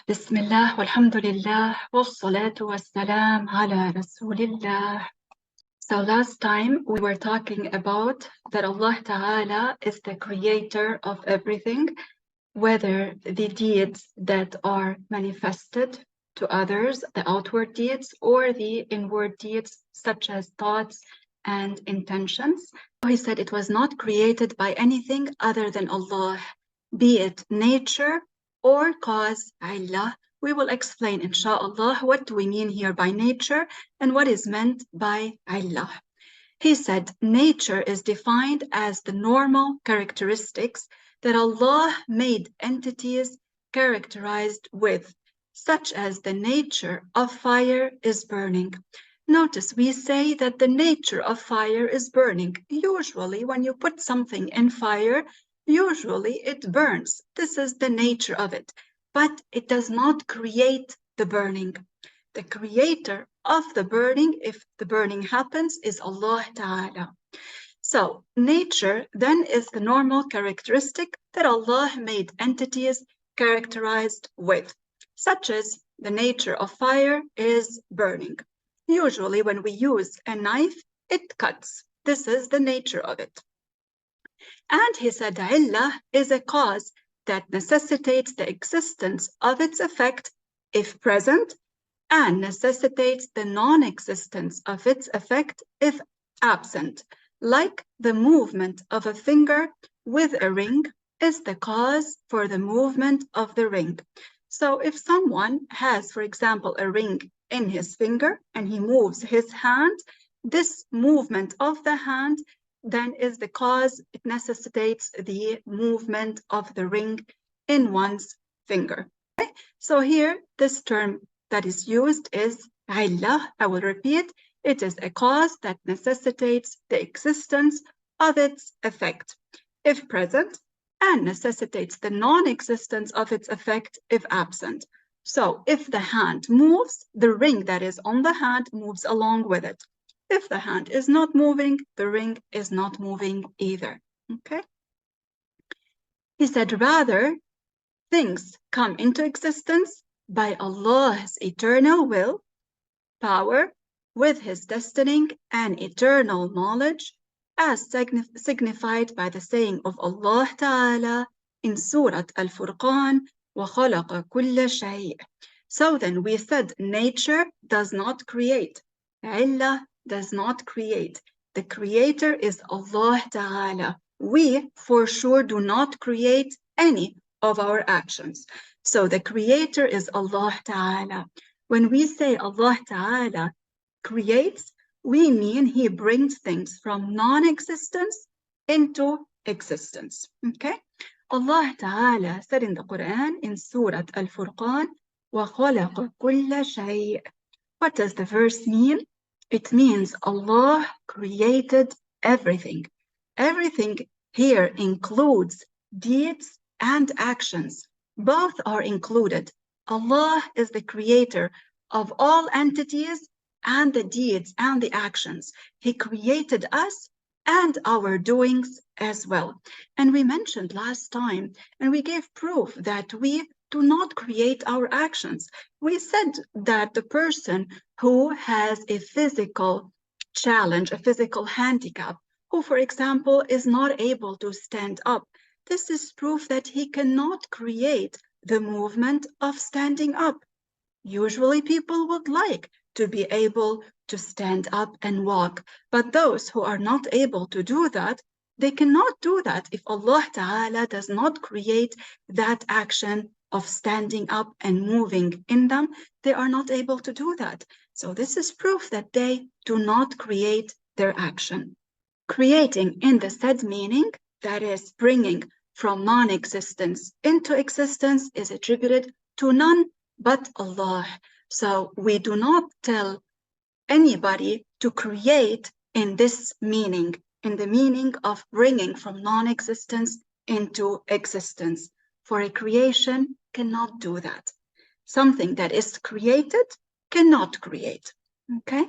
بسم الله والحمد لله والصلاة والسلام على رسول الله. So last time we were talking about that Allah Ta'ala is the creator of everything, whether the deeds that are manifested to others, the outward deeds, or the inward deeds such as thoughts and intentions. He said it was not created by anything other than Allah, be it nature or cause, Allah. We will explain, inshallah, what do we mean here by nature and what is meant by Allah. He said nature is defined as the normal characteristics that Allah made entities characterized with, such as the nature of fire is burning. Notice we say that the nature of fire is burning. Usually when you put something in fire, usually it burns. This is the nature of it, but it does not create the burning. The creator of the burning, if the burning happens, is Allah Ta'ala. So nature then is the normal characteristic that Allah made entities characterized with, such as the nature of fire is burning. Usually when we use a knife, it cuts. This is the nature of it. And he said, illah is a cause that necessitates the existence of its effect if present, and necessitates the non-existence of its effect if absent, like the movement of a finger with a ring is the cause for the movement of the ring. So if someone has, for example, a ring in his finger and he moves his hand, this movement of the hand then is the cause, it necessitates the movement of the ring in one's finger. Okay? So here, this term that is used is illah. I will repeat, it is a cause that necessitates the existence of its effect if present, and necessitates the non-existence of its effect if absent. So if the hand moves, the ring that is on the hand moves along with it. If the hand is not moving, the ring is not moving either. Okay? He said, rather, things come into existence by Allah's eternal will, power, with his destining and eternal knowledge, as signified by the saying of Allah Ta'ala in Surah Al-Furqan, وَخَلَقَ كُلَّ شَيْءٍ. So then we said nature does not create. Allah does not create. The creator is Allah Ta'ala. We for sure do not create any of our actions. So the creator is Allah Ta'ala. When we say Allah Ta'ala creates, we mean he brings things from non-existence into existence. Okay? Allah Ta'ala said in the Quran in Surah Al-Furqan, وَخَلَقَ كُلَّ شَيْءٍ. What does the verse mean? It means Allah created everything. Everything here includes deeds and actions. Both are included. Allah is the creator of all entities and the deeds and the actions. He created us and our doings as well. And we mentioned last time, and we gave proof that we do not create our actions. We said that the person who has a physical challenge, a physical handicap, who, for example, is not able to stand up, this is proof that he cannot create the movement of standing up. Usually people would like to be able to stand up and walk, but those who are not able to do that, they cannot do that if Allah Ta'ala does not create that action of standing up and moving in them. They are not able to do that. So this is proof that they do not create their action. Creating in the said meaning, that is bringing from non-existence into existence, is attributed to none but Allah. So we do not tell anybody to create in this meaning, in the meaning of bringing from non-existence into existence. For a creation cannot do that. Something that is created cannot create. Okay?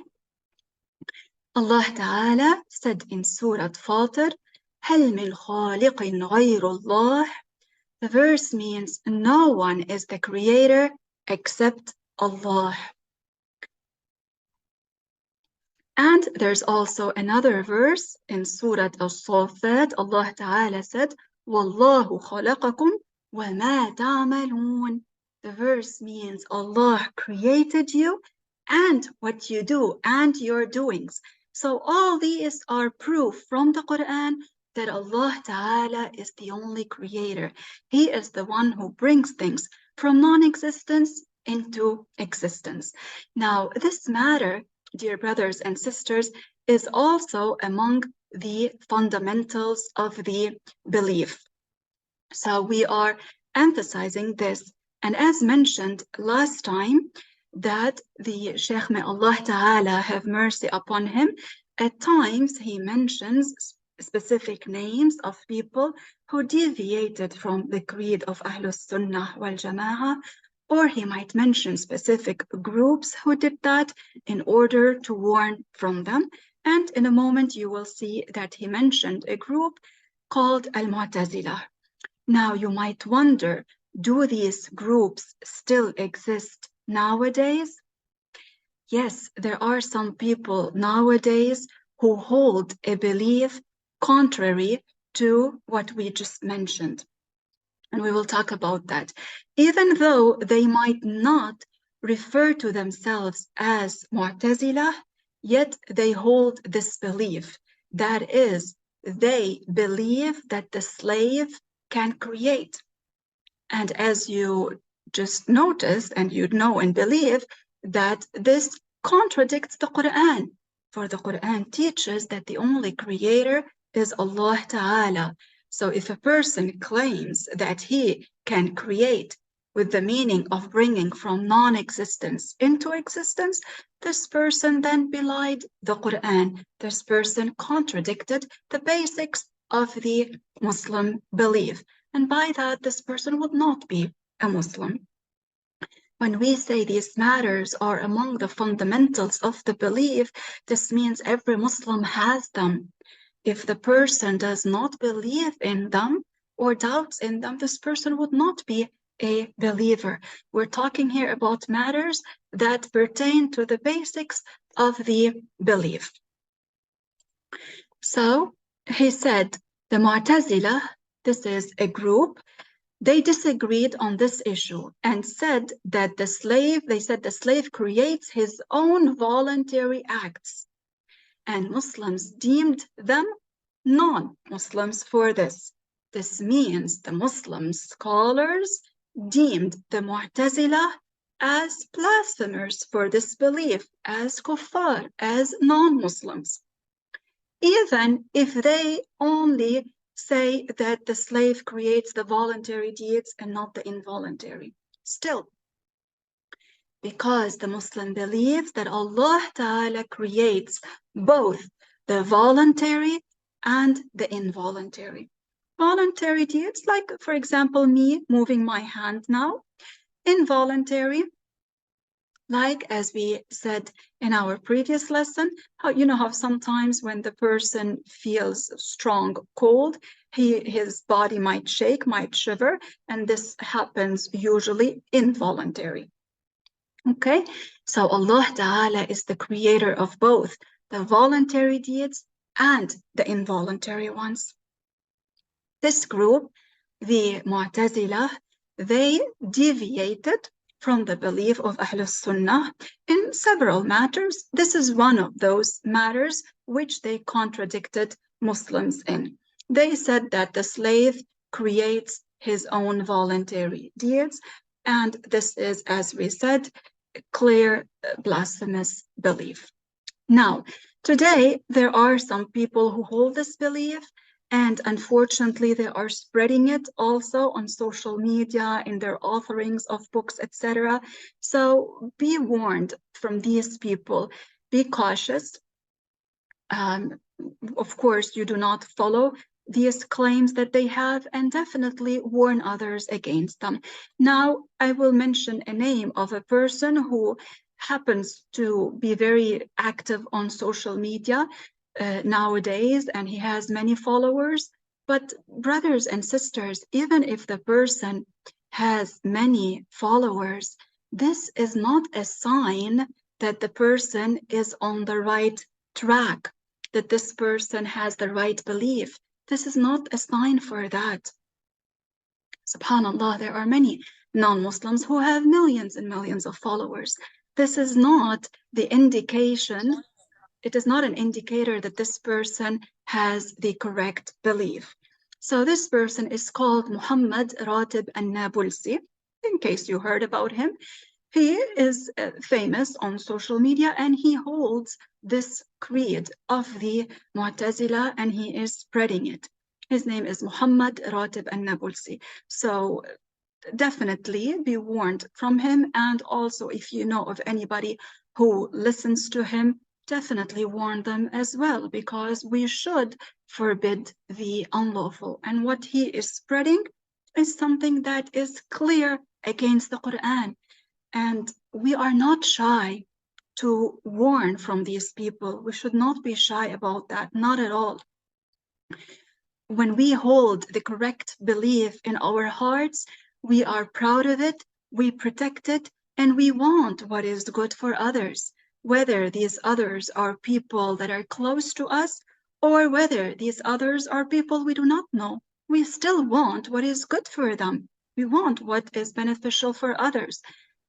Allah Ta'ala said in Surah Fatir, هل من خالق غير الله. The verse means no one is the creator except Allah. And there's also another verse in Surah Al-Safat. Allah Ta'ala said, وَاللَّهُ خَلَقَكُمْ وَمَا تَعْمَلُونَ. The verse means Allah created you and what you do and your doings. So all these are proof from the Quran that Allah Ta'ala is the only creator. He is the one who brings things from non-existence into existence. Now, this matter, dear brothers and sisters, is also among the fundamentals of the belief. So we are emphasizing this. And as mentioned last time, that the Shaykh, may Allah Ta'ala have mercy upon him, at times he mentions specific names of people who deviated from the creed of Ahlus Sunnah wal Jama'ah, or he might mention specific groups who did that in order to warn from them. And in a moment you will see that he mentioned a group called Al-Mu'tazilah. Now you might wonder, do these groups still exist nowadays? Yes, there are some people nowadays who hold a belief contrary to what we just mentioned. And we will talk about that. Even though they might not refer to themselves as Mu'tazilah, yet they hold this belief. That is, they believe that the slave can create. And as you just noticed, and you know and believe, that this contradicts the Quran. For the Quran teaches that the only creator is Allah Ta'ala. So if a person claims that he can create with the meaning of bringing from non-existence into existence, this person then belied the Quran. This person contradicted the basics of the Muslim belief. And by that, this person would not be a Muslim. When we say these matters are among the fundamentals of the belief, this means every Muslim has them. If the person does not believe in them or doubts in them, this person would not be a believer. We're talking here about matters that pertain to the basics of the belief. So he said, the Mu'tazilah, this is a group, they disagreed on this issue and said that the slave creates his own voluntary acts. And Muslims deemed them non-Muslims for this. This means the Muslim scholars deemed the Mu'tazilah as blasphemers for this belief, as kuffar, as non-Muslims. Even if they only say that the slave creates the voluntary deeds and not the involuntary. Still, because the Muslim believes that Allah Ta'ala creates both the voluntary and the involuntary. Voluntary deeds, like for example, me moving my hand now. Involuntary, like as we said in our previous lesson, how sometimes when the person feels strong cold, his body might shake, might shiver, and this happens usually involuntary. Okay, so Allah Ta'ala is the creator of both the voluntary deeds and the involuntary ones. This group, the Mu'tazilah, they deviated from the belief of Ahlus Sunnah in several matters. This is one of those matters which they contradicted Muslims in. They said that the slave creates his own voluntary deeds, and this is, as we said, a clear blasphemous belief. Now, today there are some people who hold this belief, and unfortunately, they are spreading it also on social media, in their authoring of books, etc. So be warned from these people. Be cautious. Of course, you do not follow these claims that they have, and definitely warn others against them. Now, I will mention a name of a person who happens to be very active on social media nowadays, and he has many followers. But brothers and sisters, even if the person has many followers, this is not a sign that the person is on the right track, that this person has the right belief. This is not a sign for that. SubhanAllah, there are many non-Muslims who have millions and millions of followers. This is not the indication, it is not an indicator that this person has the correct belief. So this person is called Muhammad Ratib al-Nabulsi, in case you heard about him. He is famous on social media and he holds this creed of the Mu'tazila and he is spreading it. His name is Muhammad Ratib al-Nabulsi. So definitely be warned from him. And also, if you know of anybody who listens to him, definitely warn them as well, because we should forbid the unlawful. And what he is spreading is something that is clear against the Quran. And we are not shy to warn from these people. We should not be shy about that, not at all. When we hold the correct belief in our hearts, we are proud of it, we protect it, and we want what is good for others, whether these others are people that are close to us or whether these others are people we do not know. We still want what is good for them. We want what is beneficial for others.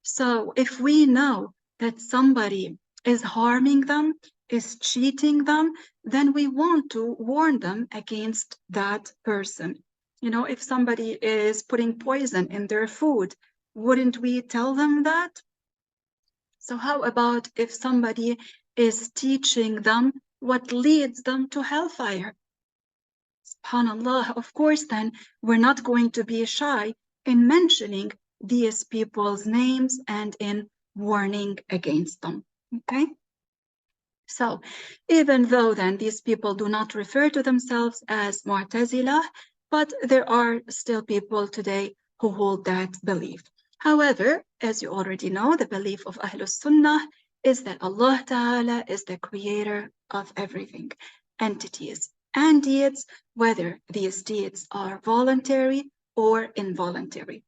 So if we know that somebody is harming them, is cheating them, then we want to warn them against that person. You know, if somebody is putting poison in their food, wouldn't we tell them that? So how about if somebody is teaching them what leads them to hellfire? SubhanAllah, of course, then we're not going to be shy in mentioning these people's names and in warning against them, okay? So even though then these people do not refer to themselves as Mu'tazila, but there are still people today who hold that belief. However, as you already know, the belief of Ahlus Sunnah is that Allah Ta'ala is the creator of everything, entities and deeds, whether these deeds are voluntary or involuntary.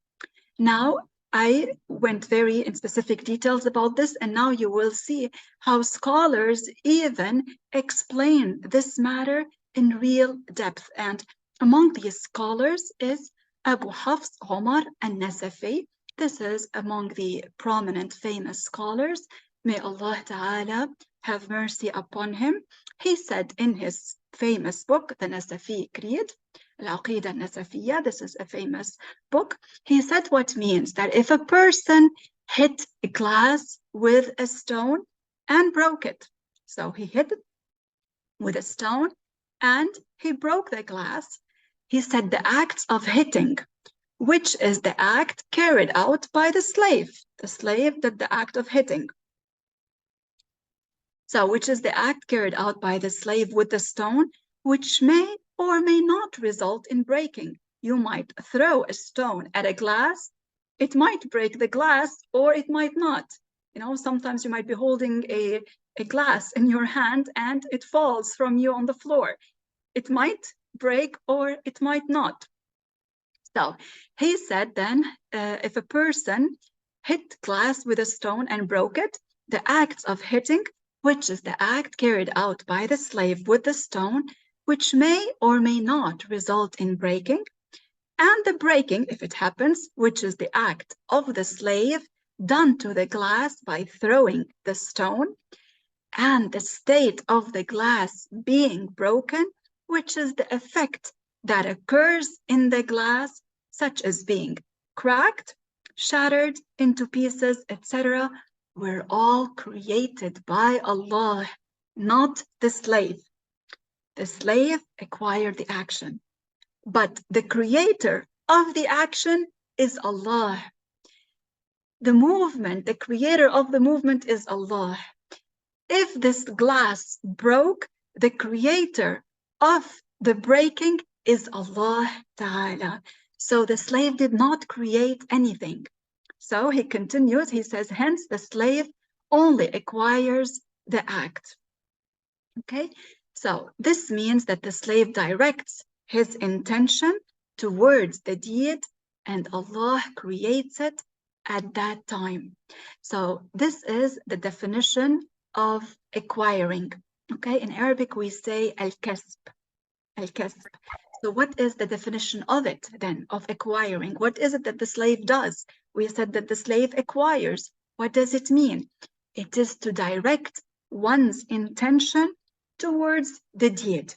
Now, I went very in specific details about this, and now you will see how scholars even explain this matter in real depth. And among these scholars is Abu Hafs Omar al-Nasafi. This is among the prominent famous scholars. May Allah Ta'ala have mercy upon him. He said in his famous book, the Nasafi Creed, Al-Aqidah Nasafiyya, this is a famous book. He said what means that if a person hit a glass with a stone and broke it, so he hit it with a stone and he broke the glass, he said the acts of hitting, which is the act carried out by the slave did the act of hitting. So which is the act carried out by the slave with the stone, which may or may not result in breaking. You might throw a stone at a glass, it might break the glass or it might not. You know, sometimes you might be holding a glass in your hand and it falls from you on the floor. It might break or it might not. So he said then, if a person hit glass with a stone and broke it, the acts of hitting, which is the act carried out by the slave with the stone, which may or may not result in breaking, and the breaking, if it happens, which is the act of the slave done to the glass by throwing the stone, and the state of the glass being broken, which is the effect that occurs in the glass, such as being cracked, shattered into pieces, etc., were all created by Allah, not the slave. The slave acquired the action, but the creator of the action is Allah. The movement, the creator of the movement is Allah. If this glass broke, the creator of the breaking is Allah Ta'ala. So the slave did not create anything. So he continues, he says, hence the slave only acquires the act. Okay, so this means that the slave directs his intention towards the deed, and Allah creates it at that time. So this is the definition of acquiring. Okay, in Arabic we say al-kasb, al-kasb. So what is the definition of it then, of acquiring? What is it that the slave does? We said that the slave acquires. What does it mean? It is to direct one's intention towards the deed.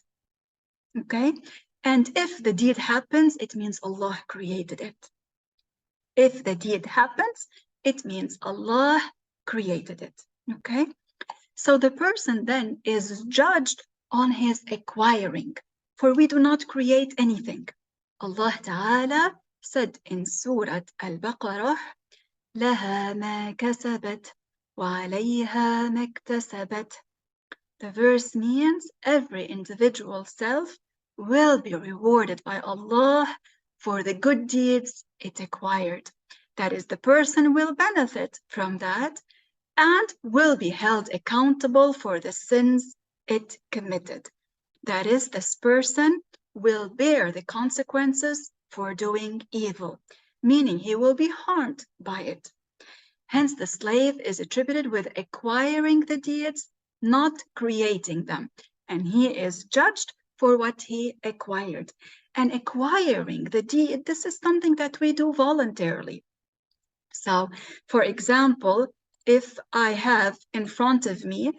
Okay? And if the deed happens, it means Allah created it. If the deed happens, it means Allah created it. Okay? So the person then is judged on his acquiring, for we do not create anything. Allah Ta'ala said in Surah Al-Baqarah, لَهَا مَا كَسَبَتْ وَعَلَيْهَا مَا اكْتَسَبَتْ. The verse means every individual self will be rewarded by Allah for the good deeds it acquired. That is, the person will benefit from that and will be held accountable for the sins it committed. That is, this person will bear the consequences for doing evil, meaning he will be harmed by it. Hence, the slave is attributed with acquiring the deeds, not creating them, and he is judged for what he acquired. And acquiring the deed, this is something that we do voluntarily. So, for example, if I have in front of me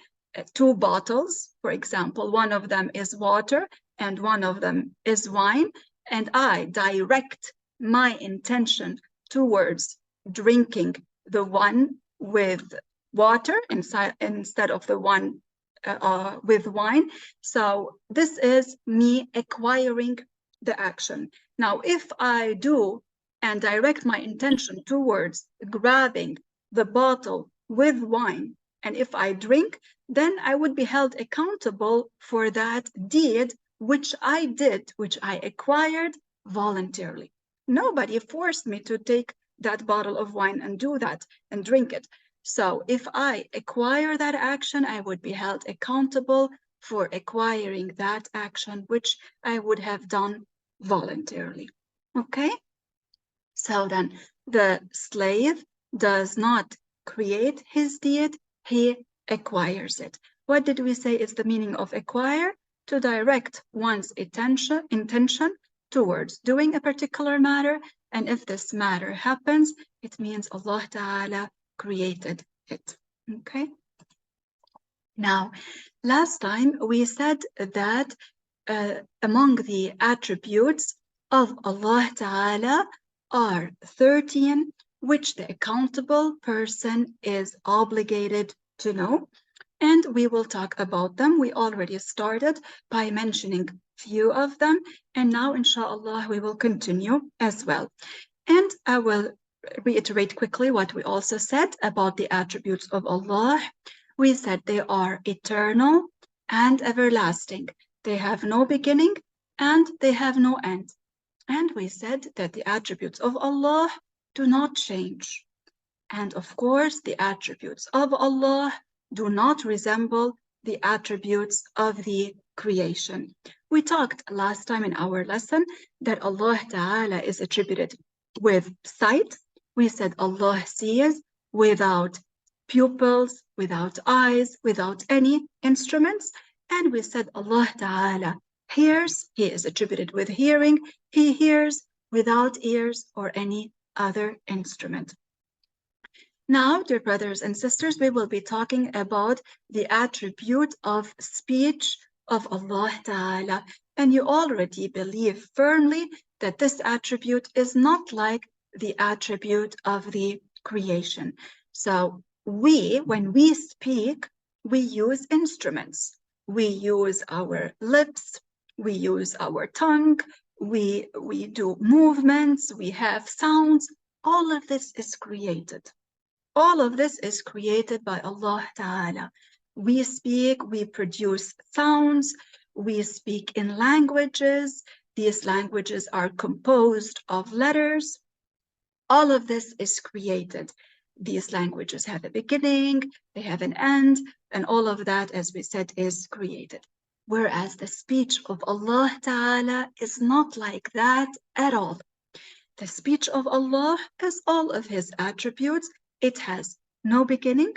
two bottles, for example, one of them is water and one of them is wine, and I direct my intention towards drinking the one with water instead of the one with wine. So this is me acquiring the action. Now, if I do and direct my intention towards grabbing the bottle with wine, and if I drink, then I would be held accountable for that deed which I did, which I acquired voluntarily. Nobody forced me to take that bottle of wine and do that and drink it. So if I acquire that action, I would be held accountable for acquiring that action which I would have done voluntarily. Okay? So then the slave does not create his deed, he acquires it. What did we say is the meaning of acquire? To direct one's intention towards doing a particular matter, and if this matter happens, it means Allah Ta'ala created it. Okay? Now, last time we said that among the attributes of Allah Ta'ala are 13, which the accountable person is obligated to know. And we will talk about them. We already started by mentioning few of them. And now, inshallah, we will continue as well. And I will reiterate quickly what we also said about the attributes of Allah. We said they are eternal and everlasting. They have no beginning and they have no end. And we said that the attributes of Allah do not change. And of course, the attributes of Allah do not resemble the attributes of the creation. We talked last time in our lesson that Allah Ta'ala is attributed with sight. We said Allah sees without pupils, without eyes, without any instruments. And we said Allah Ta'ala hears, he is attributed with hearing, he hears without ears or any other instrument. Now, dear brothers and sisters, we will be talking about the attribute of speech of Allah Ta'ala. And you already believe firmly that this attribute is not like the attribute of the creation. So when we speak, we use instruments. We use our lips, we use our tongue, we do movements, we have sounds. All of this is created. All of this is created by Allah Ta'ala. We speak, we produce sounds, we speak in languages. These languages are composed of letters. All of this is created. These languages have a beginning, they have an end, and all of that, as we said, is created. whereas the speech of Allah Ta'ala is not like that at all. The speech of Allah is all of His attributes. It has no beginning,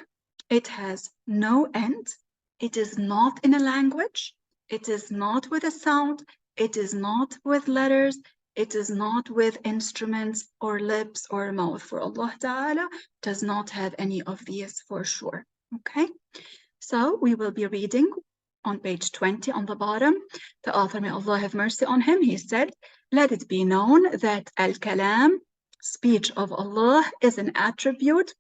it has no end, it is not in a language, it is not with a sound, it is not with letters, it is not with instruments or lips or mouth. For Allah Ta'ala does not have any of these for sure. Okay, so we will be reading on page 20 on the bottom. The author, may Allah have mercy on him, he said, let it be known that al-kalam, speech of Allah, is an attribute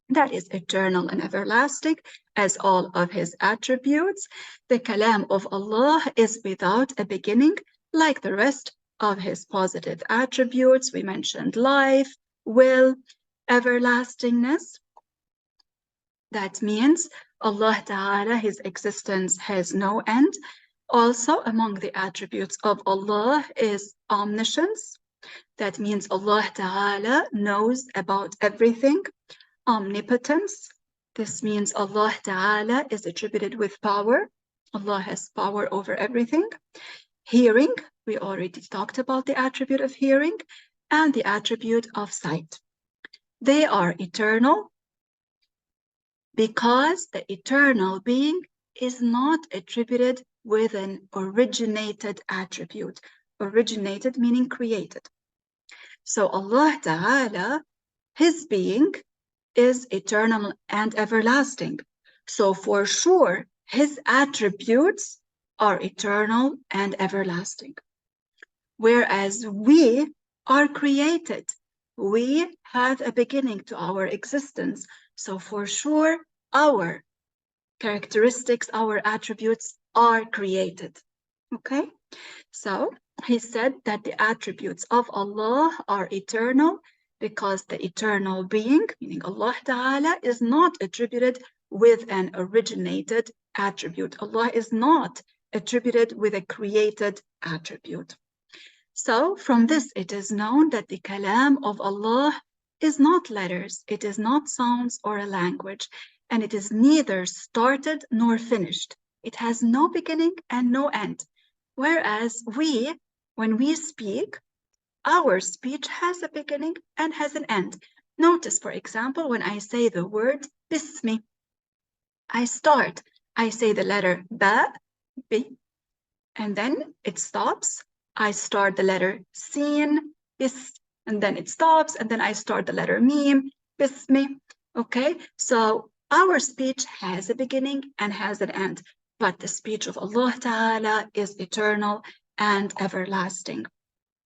that is eternal and everlasting, as all of His attributes. The kalam of Allah is without a beginning, like the rest of His positive attributes. We mentioned life, will, everlastingness. That means Allah Ta'ala, His existence has no end. Also, among the attributes of Allah is omniscience. That means Allah Ta'ala knows about everything. Omnipotence. This means Allah Ta'ala is attributed with power. Allah has power over everything. Hearing. We already talked about the attribute of hearing and the attribute of sight. They are eternal because the eternal being is not attributed with an originated attribute. Originated meaning created. So Allah Ta'ala, His being is eternal and everlasting. So for sure, His attributes are eternal and everlasting. Whereas we are created. We have a beginning to our existence. So for sure, our characteristics, our attributes are created. Okay? So he said that the attributes of Allah are eternal because the eternal being, meaning Allah Ta'ala, is not attributed with an originated attribute. Allah is not attributed with a created attribute. So from this, it is known that the kalam of Allah is not letters, it is not sounds or a language, and it is neither started nor finished. It has no beginning and no end. Whereas when we speak, our speech has a beginning and has an end. Notice, for example, when I say the word bismi, I start. I say the letter ba, bi, and then it stops. I start the letter sin, bis, and then it stops, and then I start the letter mim, bismi. Okay, so our speech has a beginning and has an end, but the speech of Allah Ta'ala is eternal and everlasting.